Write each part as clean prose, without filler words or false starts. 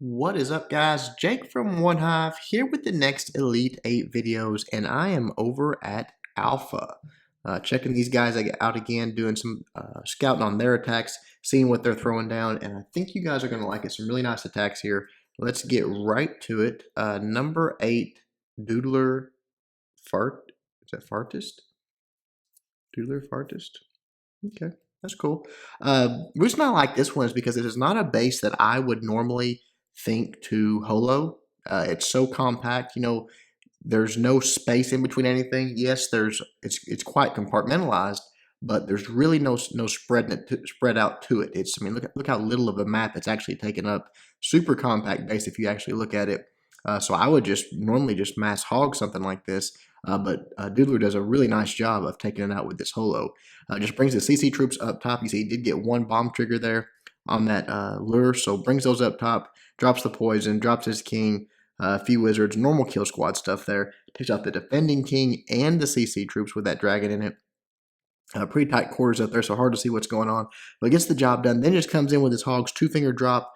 What is up, guys? Jake from One Hive here with the next Elite 8 videos, and I am over at Alpha. Checking these guys out again, doing some scouting on their attacks, seeing what they're throwing down, and I think you guys are going to like it. Some really nice attacks here. Let's get right to it. Number 8, Doodler Fart. Is that Fartist? Doodler Fartist? Okay, that's cool. Reason I like this one is because it is not a base that I would normally think to holo. It's so compact. There's no space in between anything. Yes, it's quite compartmentalized, but there's really no spread out to it. Look how little of a map it's actually taken up. Super compact base if you actually look at it. So I would just normally just mass hog something like this. But Doodler does a really nice job of taking it out with this holo. Just brings the CC troops up top. You see he did get one bomb trigger there on that lure, so brings those up top, drops the poison, drops his king, a few wizards, normal kill squad stuff there. Takes out the defending king and the CC troops with that dragon in it. Pretty tight quarters up there, so hard to see what's going on. But gets the job done. Then just comes in with his hogs, two-finger drop,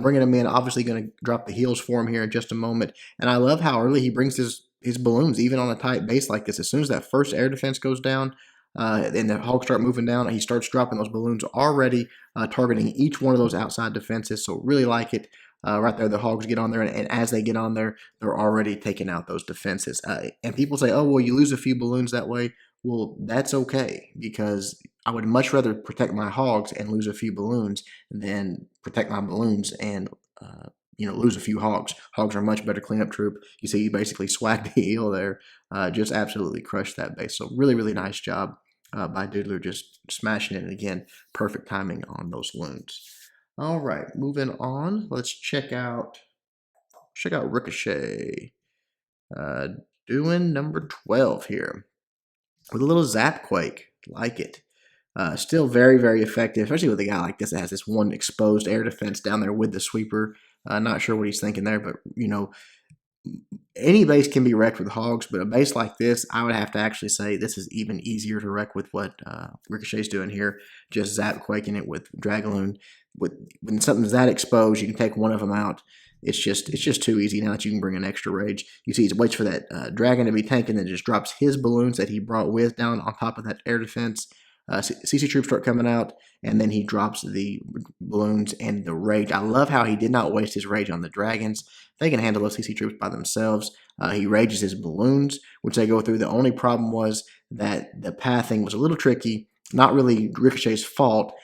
bringing him in. Obviously going to drop the heals for him here in just a moment. And I love how early he brings his balloons, even on a tight base like this. As soon as that first air defense goes down, and the hogs start moving down, he starts dropping those balloons already, targeting each one of those outside defenses. So really like it. Right there, the hogs get on there, and as they get on there, they're already taking out those defenses. And people say, oh, well, you lose a few balloons that way. Well, that's okay, because I would much rather protect my hogs and lose a few balloons than protect my balloons and lose a few hogs. Hogs are a much better cleanup troop. You see, you basically swag the heel there, just absolutely crushed that base. So really, really nice job by Doodler, just smashing it. And again, perfect timing on those loons. All right, moving on. Let's check out Ricochet. Doing number 12 here with a little zap quake. Like it. Still very, very effective, especially with a guy like this that has this one exposed air defense down there with the sweeper. Not sure what he's thinking there, but any base can be wrecked with hogs, but a base like this, I would have to actually say this is even easier to wreck with what Ricochet's doing here. Just zap quaking it with Dragloon. When something's that exposed, you can take one of them out. It's just too easy now that you can bring an extra rage. You see, he waits for that dragon to be tanking, and then just drops his balloons that he brought with down on top of that air defense. CC troops start coming out, and then he drops the balloons and the rage. I love how he did not waste his rage on the dragons. They can handle those CC troops by themselves. He rages his balloons, which they go through. The only problem was that the pathing was a little tricky. Not really Ricochet's fault.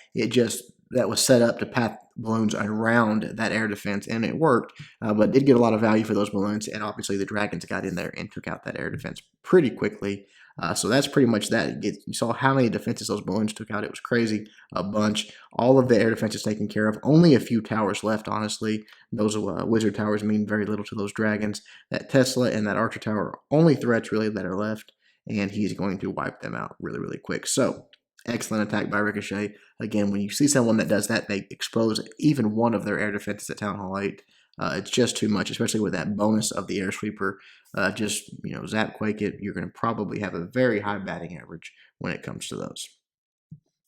That was set up to path balloons around that air defense, and it worked, but did get a lot of value for those balloons, and obviously the dragons got in there and took out that air defense pretty quickly. So that's pretty much that. You saw how many defenses those balloons took out. It was crazy, a bunch. All of the air defenses taken care of. Only a few towers left, honestly. Those wizard towers mean very little to those dragons. That Tesla and that archer tower are only threats really that are left, and he's going to wipe them out really, really quick. So excellent attack by Ricochet. Again, when you see someone that does that, they expose even one of their air defenses at Town Hall 8. It's just too much, especially with that bonus of the air sweeper. Zap quake it. You're going to probably have a very high batting average when it comes to those.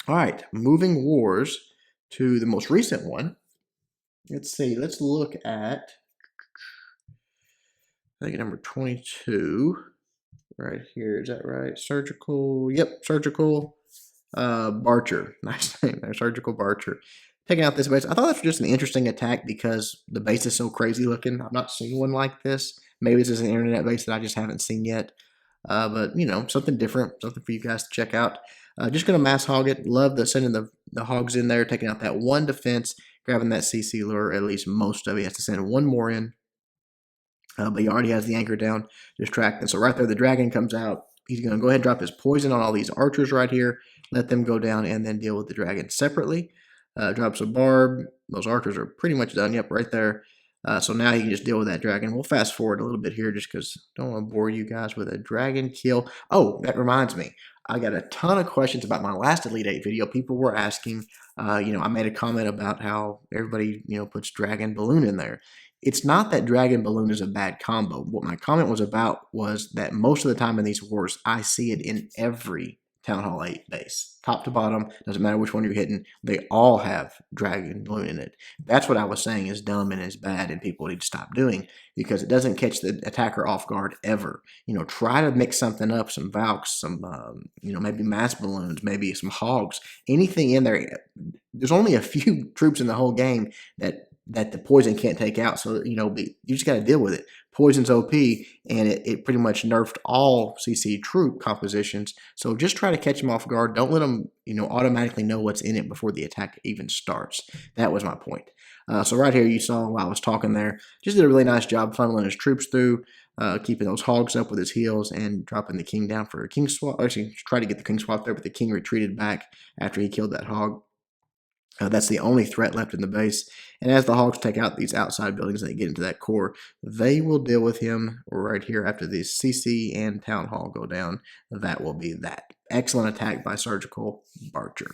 All right, moving wars to the most recent one. Let's see. Let's look at, I think, number 22 right here. Is that right? Surgical. Yep, surgical. Barcher. Nice name there, surgical Barcher. Taking out this base. I thought that was just an interesting attack because the base is so crazy looking. I've not seen one like this. Maybe this is an internet base that I just haven't seen yet. But something different, something for you guys to check out. Just gonna mass hog it. Love sending the hogs in there, taking out that one defense, grabbing that CC lure. At least most of it. He has to send one more in. But he already has the anchor down, distracting. So right there, the dragon comes out. He's going to go ahead and drop his poison on all these archers right here, let them go down, and then deal with the dragon separately. Drops a barb. Those archers are pretty much done. Yep, right there. So now he can just deal with that dragon. We'll fast forward a little bit here just because I don't want to bore you guys with a dragon kill. Oh, that reminds me. I got a ton of questions about my last Elite 8 video. People were asking, I made a comment about how everybody, puts dragon balloon in there. It's not that dragon balloon is a bad combo. What my comment was about was that most of the time in these wars, I see it in every Town Hall 8 base. Top to bottom, doesn't matter which one you're hitting, they all have Dragloon in it. That's what I was saying is dumb and is bad and people need to stop doing because it doesn't catch the attacker off guard ever. Try to mix something up, some Valks, some, maybe mass balloons, maybe some hogs, anything in there. There's only a few troops in the whole game that the poison can't take out. So, you just got to deal with it. Poison's OP, and it pretty much nerfed all CC troop compositions. So just try to catch them off guard. Don't let them, automatically know what's in it before the attack even starts. That was my point. So right here, you saw while I was talking there, just did a really nice job funneling his troops through, keeping those hogs up with his heals, and dropping the king down for a king swap. Actually, tried to get the king swap there, but the king retreated back after he killed that hog. That's the only threat left in the base. And as the hogs take out these outside buildings and they get into that core, they will deal with him right here after the CC and Town Hall go down. That will be that. Excellent attack by Surgical Barcher.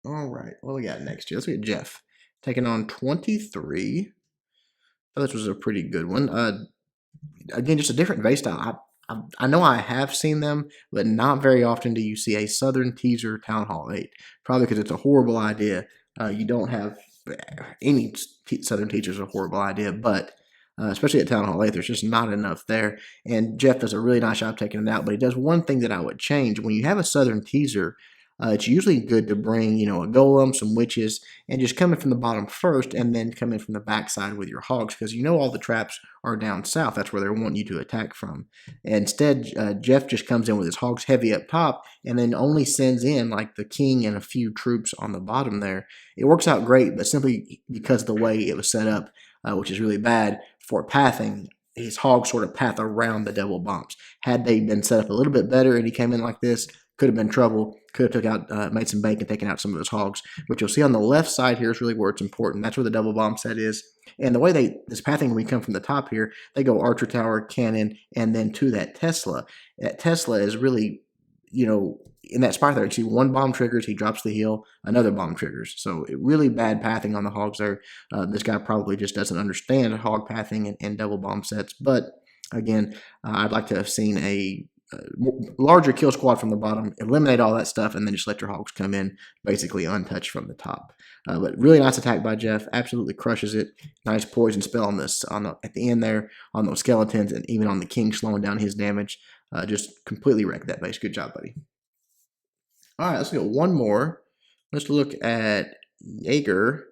All right, what do we got next here? Let's get Jeff. Taking on 23. Oh, this was a pretty good one. Again, just a different base style. I know I have seen them, but not very often do you see a Southern Teaser Town Hall 8. Probably because it's a horrible idea. You don't have any Southern Teasers a horrible idea, but especially at Town Hall 8, there's just not enough there. And Jeff does a really nice job taking it out, but he does one thing that I would change. When you have a Southern Teaser, it's usually good to bring, a golem, some witches, and just come in from the bottom first and then come in from the backside with your hogs because all the traps are down south. That's where they want you to attack from. Instead, Jeff just comes in with his hogs heavy up top and then only sends in like the king and a few troops on the bottom there. It works out great, but simply because of the way it was set up, which is really bad for pathing, his hogs sort of path around the double bombs. Had they been set up a little bit better and he came in like this, could have been trouble, could have took out, made some bank and taken out some of those hogs. But you'll see on the left side here is really where it's important. That's where the double bomb set is. And the way this pathing, when we come from the top here, they go archer tower, cannon, and then to that Tesla. That Tesla is really, in that spot there, you see one bomb triggers, he drops the heal, another bomb triggers. So really bad pathing on the hogs there. This guy probably just doesn't understand hog pathing and double bomb sets. But again, I'd like to have seen a larger kill squad from the bottom, eliminate all that stuff, and then just let your hogs come in basically untouched from the top. But really nice attack by Jeff, absolutely crushes it. Nice poison spell on this at the end there on those skeletons and even on the king, slowing down his damage. Just completely wrecked that base. Good job, buddy. All right, let's go one more. Let's look at Jaeger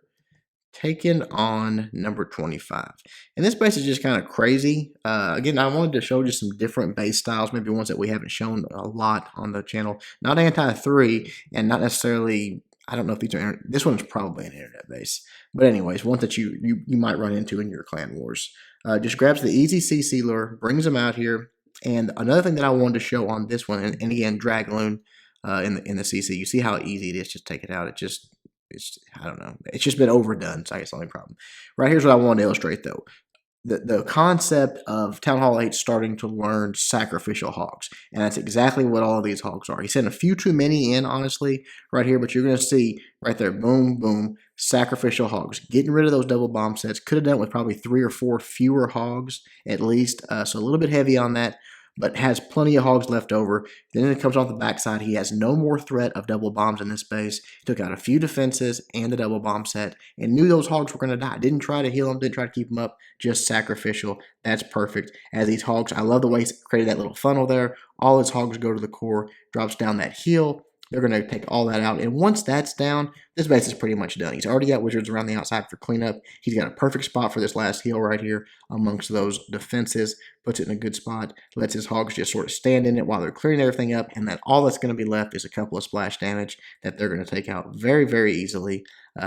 taken on number 25. And this base is just kind of crazy. Again, I wanted to show just some different base styles, maybe ones that we haven't shown a lot on the channel. Not anti-3 and not necessarily, I don't know if these are, this one's probably an internet base. But anyways, one that you might run into in your clan wars. Just grabs the easy CC lure, brings them out here. And another thing that I wanted to show on this one, and again, Dragloon in the CC, you see how easy it is to take it out. I don't know. It's just been overdone, so I guess the only problem. Right here's what I want to illustrate, though. The concept of Town Hall 8 starting to learn sacrificial hogs. And that's exactly what all of these hogs are. He sent a few too many in, honestly, right here. But you're going to see right there, boom, boom, sacrificial hogs. Getting rid of those double bomb sets. Could have done it with probably 3 or 4 fewer hogs at least. So a little bit heavy on that, but has plenty of hogs left over. Then it comes off the backside. He has no more threat of double bombs in this base. He took out a few defenses and the double bomb set and knew those hogs were going to die. Didn't try to heal them, didn't try to keep them up, just sacrificial. That's perfect. As these hogs, I love the way he created that little funnel there. All his hogs go to the core, drops down that heal. They're going to take all that out. And once that's down, this base is pretty much done. He's already got wizards around the outside for cleanup. He's got a perfect spot for this last heal right here amongst those defenses. Puts it in a good spot. Lets his hogs just sort of stand in it while they're clearing everything up. And then all that's going to be left is a couple of splash damage that they're going to take out very, very easily.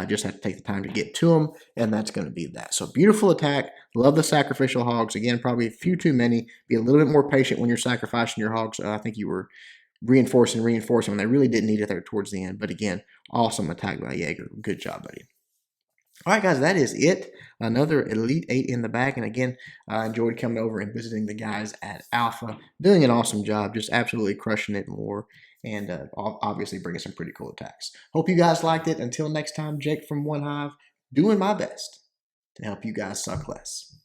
Just have to take the time to get to them. And that's going to be that. So beautiful attack. Love the sacrificial hogs. Again, probably a few too many. Be a little bit more patient when you're sacrificing your hogs. I think you were reinforcing when they really didn't need it there towards the end. But again, awesome attack by Jaeger. Good job, buddy. All right, guys, that is it. Another Elite 8 in the bag. And again, I enjoyed coming over and visiting the guys at Alpha. Doing an awesome job. Just absolutely crushing it in war. And obviously bringing some pretty cool attacks. Hope you guys liked it. Until next time, Jake from One Hive, doing my best to help you guys suck less.